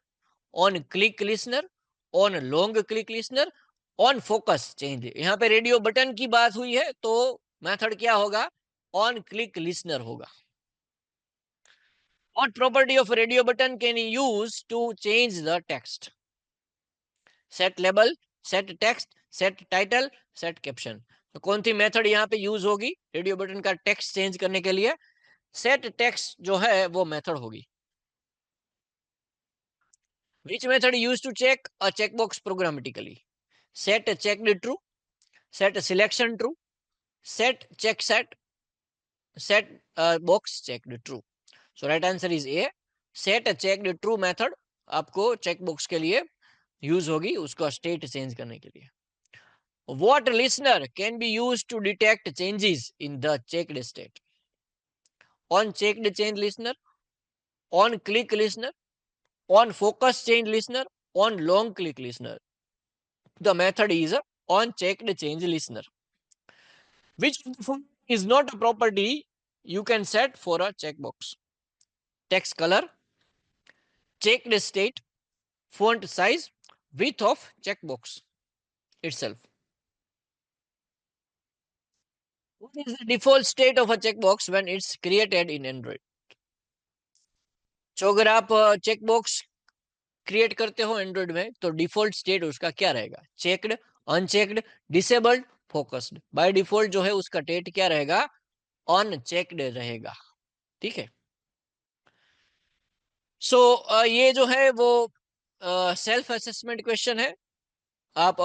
on click listener, on long click listener, on focus change. यहाँ पे रेडियो बटन की बात हुई है तो मेथड क्या होगा, ऑन क्लिक लिसनर होगा। What property of radio button can you use to change the text? Set label, set text, set title, set caption. तो कौन सी मेथड यहाँ पे यूज होगी रेडियो बटन का टेक्स्ट चेंज करने के लिए, सेट टेक्स्ट जो है वो मेथड होगी। Which method used to check a checkbox programmatically? Set checked true, set selection true, set check set, set box checked true. So right answer is A. Set checked true method आपको checkbox के लिए use होगी उसका state change करने के लिए। What listener can be used to detect changes in the checked state? On checked change listener, on click listener, on focus change listener, on long click listener. The method is on checked change listener. Which is not a property you can set for a checkbox? Text color, checked state, font size, width of checkbox itself. What is the default state of a checkbox when it's created in Android? तो अगर आप checkbox create करते हो Android में तो default state उसका क्या रहेगा? Checked, unchecked, disabled, focused. Bye default जो है उसका स्टेट क्या रहेगा? अनचेक्ड रहेगा. ठीक है. सो ये जो है वो सेल्फ असेसमेंट क्वेश्चन है. आप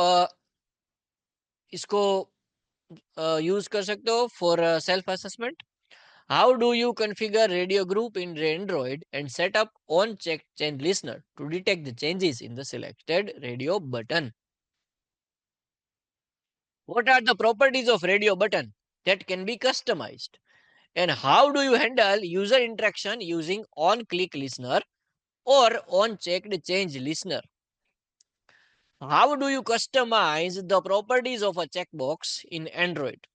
इसको यूज कर सकते हो for self assessment. How do you configure radio group in Android and set up on check change listener to detect the changes in the selected radio button? What are the properties of radio button that can be customized? And how do you handle user interaction using on click listener or on checked change listener? How do you customize the properties of a checkbox in Android?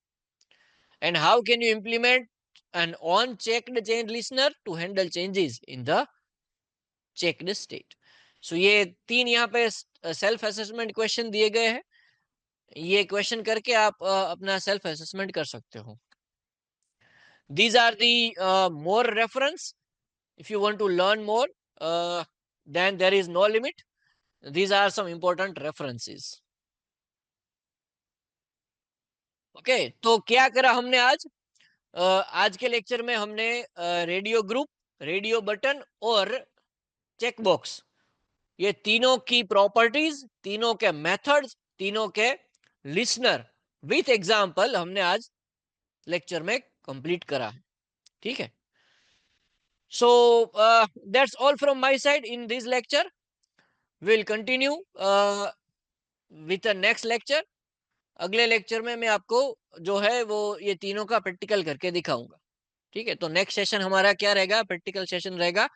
And how can you implement an on checked change listener to handle changes in the checked state? So ये तीन यहाँ पे self assessment question दिए गए हैं. ये question करके आप अपना सेल्फ असेसमेंट कर सकते हो. These are the more reference. If you want to learn more, then there is no limit. These are some important references. Okay तो क्या करा हमने आज? आज के लेक्चर में हमने रेडियो ग्रुप, रेडियो बटन और चेकबॉक्स, ये तीनों की प्रॉपर्टीज, तीनों के मेथड्स, तीनों के लिसनर विथ एग्जांपल हमने आज लेक्चर में कंप्लीट करा है. ठीक है. So that's all from my side in this lecture. Will continue with the next lecture. अगले लेक्चर में मैं आपको जो है वो ये तीनों का प्रैक्टिकल करके दिखाऊंगा. ठीक है. तो नेक्स्ट सेशन हमारा क्या रहेगा? प्रैक्टिकल सेशन रहेगा.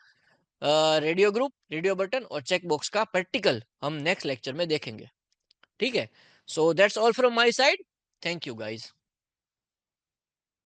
रेडियो ग्रुप, रेडियो बटन और चेक बॉक्स का प्रैक्टिकल हम नेक्स्ट लेक्चर में देखेंगे. ठीक है. So that's all from my side. Thank you guys.